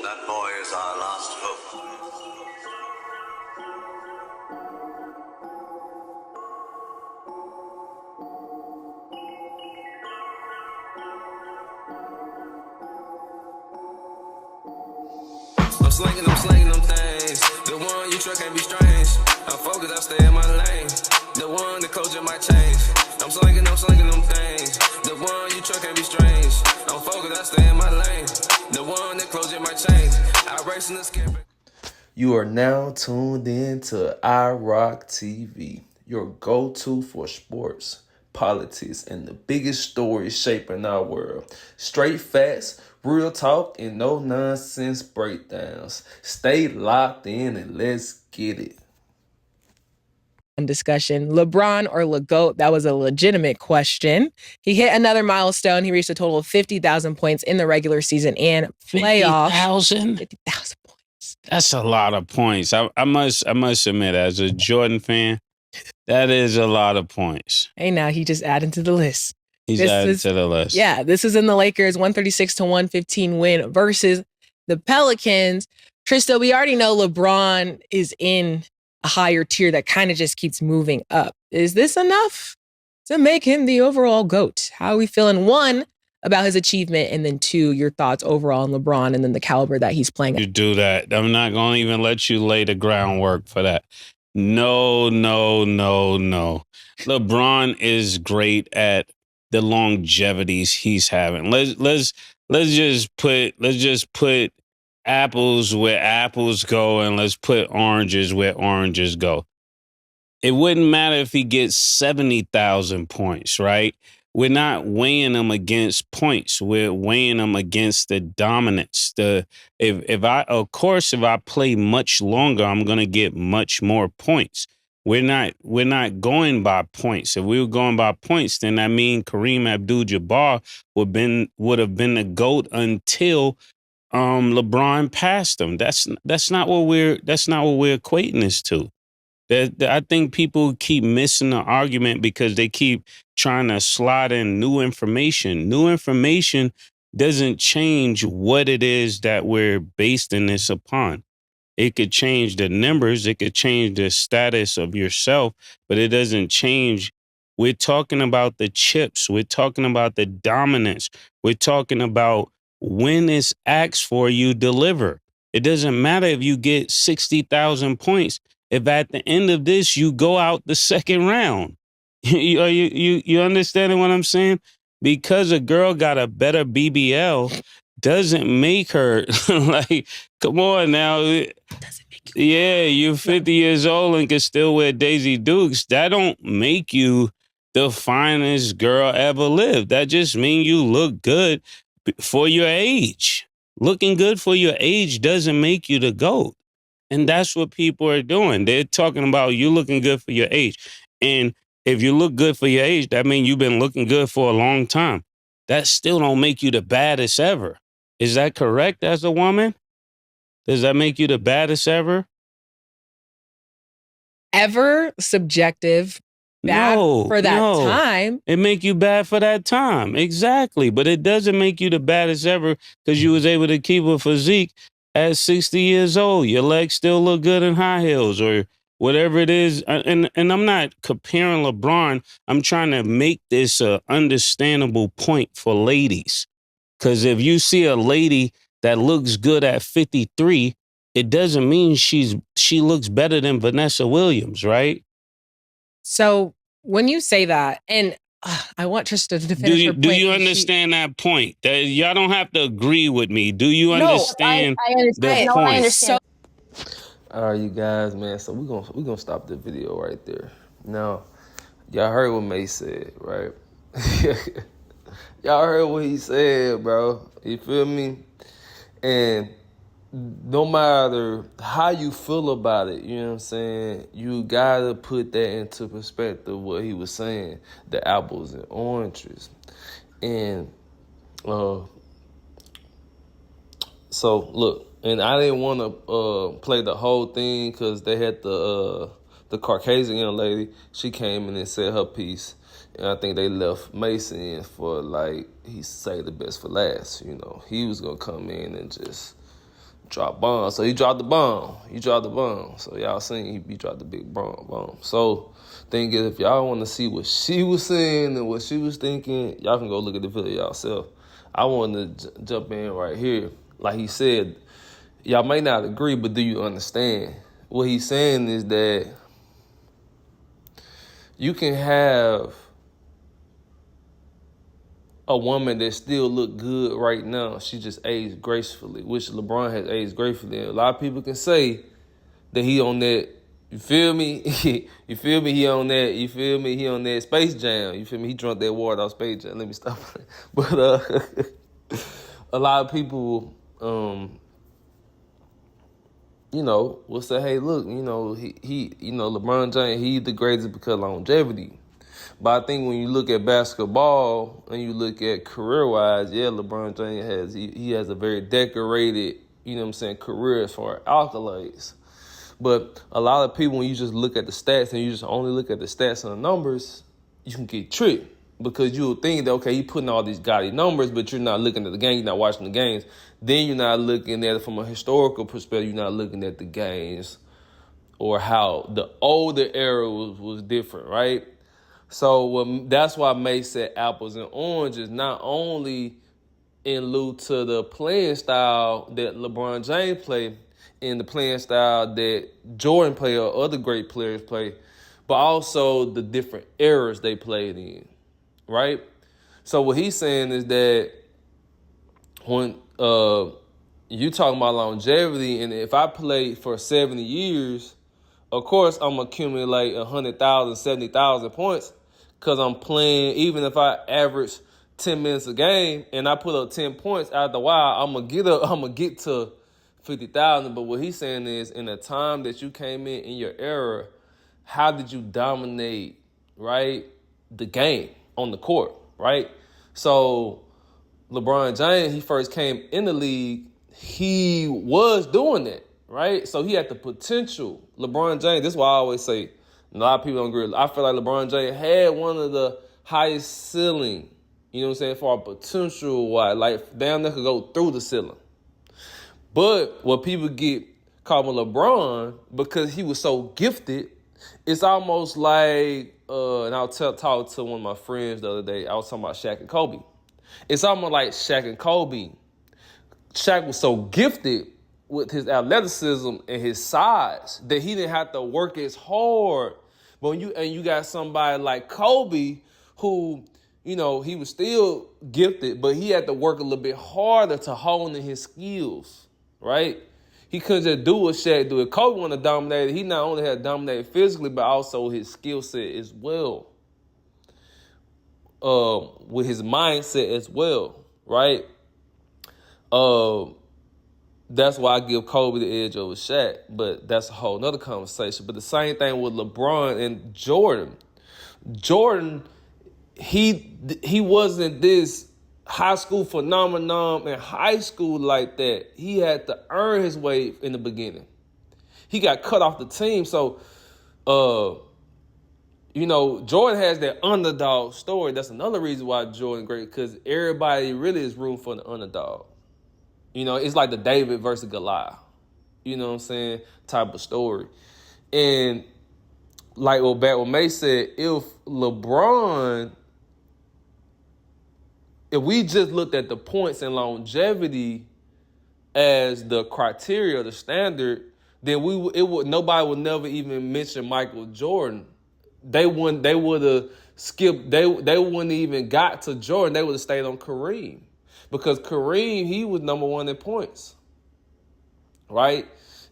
That boy is our last hope. I'm slinging them things. The one you truck can't be strange. I'm focused, I stay in my lane. The one the culture might change. I'm slinging them things. The one you truck can't be strange. I'm focused, I stay in my lane. The one the closure might change. I race in the skip. You are now tuned in to iRock TV, your go-to for sports, politics, and the biggest stories shaping our world. Straight facts, real talk, and no nonsense breakdowns. Stay locked in and let's get it. Discussion. LeBron or LeGoat? That was a legitimate question. He hit another milestone. He reached a total of 50,000 points in the regular season and playoffs. 50,000? 50,000 points. That's a lot of points. I must admit, as a Jordan fan, that is a lot of points. Hey, now he just added to the list. He's added to the list. Yeah, this is in the Lakers 136-115 win versus the Pelicans. Trista, we already know LeBron is in a higher tier that kind of just keeps moving up. Is this enough to make him the overall GOAT? How are we feeling? One, about his achievement, and then two, your thoughts overall on LeBron and then the caliber that he's playing at. You do that. I'm not going to even let you lay the groundwork for that. No. LeBron is great at the longevities he's having. Let's just put apples where apples go, and let's put oranges where oranges go. It wouldn't matter if he gets 70,000 points, right? We're not weighing them against points. We're weighing them against the dominance. If I play much longer, I'm going to get much more points. We're not going by points. If we were going by points, then that means Kareem Abdul-Jabbar would have been the GOAT until LeBron passed him. That's not what we're equating this to. I think people keep missing the argument because they keep trying to slide in new information. New information doesn't change what it is that we're basing this upon. It could change the numbers, it could change the status of yourself, but it doesn't change. We're talking about the chips. We're talking about the dominance. We're talking about when it's asked for, you deliver. It doesn't matter if you get 60,000 points. If at the end of this, you go out the second round. You understanding what I'm saying? Because a girl got a better BBL doesn't make her like, come on now. Doesn't make you. Yeah, you're 50 years old and can still wear Daisy Dukes. That don't make you the finest girl ever lived. That just means you look good for your age. Looking good for your age doesn't make you the GOAT. And that's what people are doing. They're talking about you looking good for your age. And if you look good for your age, that means you've been looking good for a long time. That still don't make you the baddest ever. Is that correct as a woman? Does that make you the baddest ever? Ever subjective. Bad for that time. It make you bad for that time. Exactly. But it doesn't make you the baddest ever because you was able to keep a physique at 60 years old. Your legs still look good in high heels or whatever it is. And I'm not comparing LeBron. I'm trying to make this a understandable point for ladies. Because if you see a lady that looks good at 53, it doesn't mean she looks better than Vanessa Williams, right? So when you say that, and I want Trista to finish her point. Do you understand that point? That y'all don't have to agree with me. Do you understand? I understand. The point? I understand. All right, you guys, man. So we're gonna stop the video right there. Now, y'all heard what Mase said, right? Y'all heard what he said, bro. You feel me? And no matter how you feel about it, you know what I'm saying, you gotta put that into perspective, what he was saying, the apples and oranges. And so look, and I didn't want to play the whole thing because they had the Caucasian young lady. She came in and said her piece, and I think they left Mason in for, like, he saved the best for last. You know, he was gonna come in and just drop bombs. So he dropped the bomb. So y'all seen he dropped the big bomb. So thing is, if y'all want to see what she was saying and what she was thinking, y'all can go look at the video yourself. I want to jump in right here. Like he said, y'all may not agree, but do you understand? What he's saying is that you can have a woman that still look good right now. She just aged gracefully, which LeBron has aged gracefully. And a lot of people can say that he on that, you feel me? You feel me? He on that, you feel me? He on that Space Jam. You feel me? He drunk that water off Space Jam. Let me stop. But a lot of people, will say, hey, look, he LeBron James, he's the greatest because of longevity. But I think when you look at basketball and you look at career-wise, yeah, LeBron James he has a very decorated, career as far as accolades. But a lot of people, when you just look at the stats and you just only look at the stats and the numbers, you can get tricked. Because you'll think that, okay, he putting all these gaudy numbers, but you're not looking at the game, you're not watching the games. Then you're not looking at it from a historical perspective. You're not looking at the games or how the older era was different, right? So that's why Mase said apples and oranges, not only in lieu to the playing style that LeBron James played and the playing style that Jordan played or other great players play, but also the different eras they played in, right? So what he's saying is that when you talking about longevity, and if I played for 70 years, of course I'm accumulate 100,000, 70,000 points because I'm playing. Even if I average 10 minutes a game and I put up 10 points after a while, I'm gonna get to 50,000. But what he's saying is, in the time that you came in your era, how did you dominate, right, the game on the court, right? So LeBron James, he first came in the league, he was doing that, right? So he had the potential. LeBron James, this is why I always say, a lot of people don't agree. I feel like LeBron James had one of the highest ceiling, for potential wise, like damn near could go through the ceiling. But what people get caught with LeBron, because he was so gifted, it's almost like, and I'll talk to one of my friends the other day, I was talking about Shaq and Kobe. It's almost like Shaq and Kobe. Shaq was so gifted with his athleticism and his size that he didn't have to work as hard. But when you got somebody like Kobe who, he was still gifted, but he had to work a little bit harder to hone in his skills, right? He couldn't just do what Shaq do. If Kobe wanted to dominate, he not only had dominated physically, but also his skill set as well. With his mindset as well, right? That's why I give Kobe the edge over Shaq, but that's a whole nother conversation. But the same thing with LeBron and Jordan. Jordan, he wasn't this high school phenomenon in high school like that. He had to earn his way in the beginning. He got cut off the team. So, Jordan has that underdog story. That's another reason why Jordan great, because everybody really is rooting for the underdog. It's like the David versus Goliath. You know what I'm saying? Type of story. And like what Mase said, if we just looked at the points and longevity as the criteria, the standard, then nobody would never even mention Michael Jordan. They would have skipped. They wouldn't even got to Jordan. They would have stayed on Kareem, because Kareem, he was number one in points, right?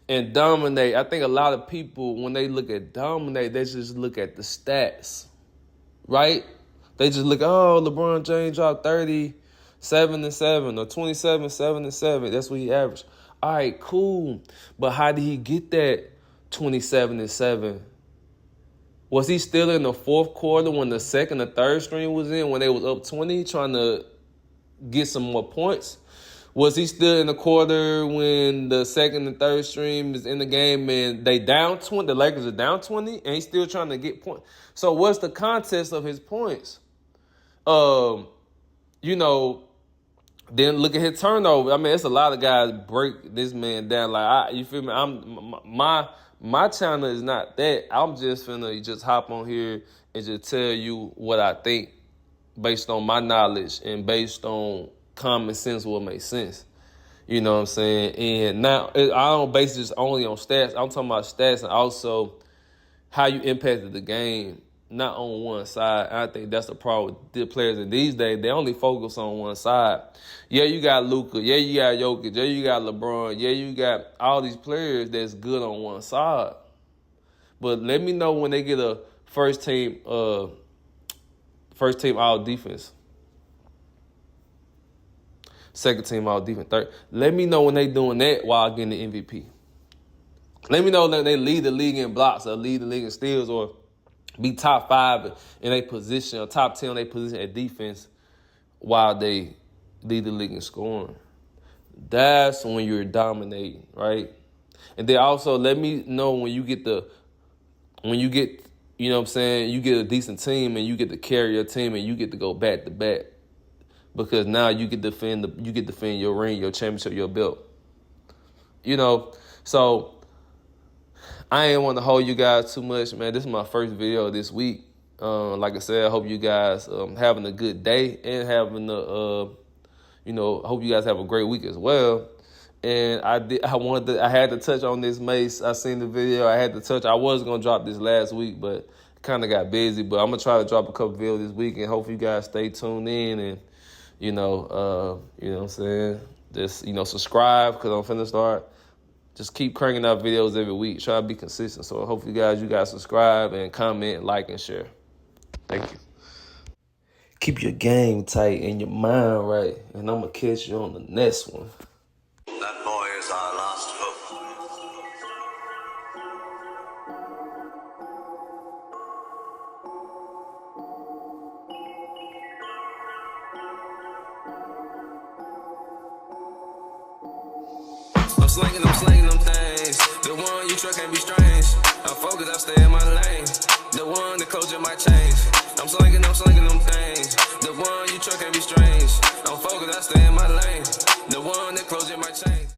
And dominate. I think a lot of people, when they look at dominate, they just look at the stats, right? They just look, LeBron James dropped 37-7 or 27-7-7. That's what he averaged. All right, cool. But how did he get that 27-7? Was he still in the fourth quarter when the second or third string was in, when they was up 20, trying to get some more points? Was he still in the quarter when the second and third string is in the game and they down 20, the Lakers are down 20, and he's still trying to get points? So what's the context of his points? Then look at his turnover. I mean, it's a lot of guys break this man down. Like, you feel me? My channel is not that. I'm just finna just hop on here and just tell you what I think based on my knowledge and based on common sense, what makes sense. You know what I'm saying? And now I don't base this only on stats. I'm talking about stats and also how you impacted the game, not on one side. And I think that's the problem with the players in these days. They only focus on one side. Yeah, you got Luka. Yeah, you got Jokic. Yeah, you got LeBron. Yeah, you got all these players that's good on one side. But let me know when they get a first team all defense. Second team all defense. Third. Let me know when they doing that while getting the MVP. Let me know that they lead the league in blocks or lead the league in steals or be top 5 in a position or top 10 in a position at defense while they lead the league in scoring. That's when you're dominating, right? And then also let me know when you get, you know what I'm saying, you get a decent team and you get to carry your team and you get to go back to back. Because now you get to defend your ring, your championship, your belt. You know, so I ain't want to hold you guys too much, man. This is my first video this week. Like I said, I hope you guys having a good day and having I hope you guys have a great week as well. And I had to touch on this, Mase. I seen the video. I had to touch. I was gonna drop this last week, but kind of got busy. But I'm gonna try to drop a couple videos this week, and hopefully you guys stay tuned in and you know what I'm saying. Just subscribe because I'm finna start. Just keep cranking out videos every week. Try to be consistent. So hopefully, you guys subscribe and comment, like, and share. Thank you. Keep your game tight and your mind right, and I'm gonna catch you on the next one. That boy is our last hope. I'm slinging them things. The one you truck can't be strange. I'm focused, I stay in my lane. The one the culture might change. I'm slinging them things. The one you truck can't be strange. I'm focused, I stay in my lane. The one that closure might change.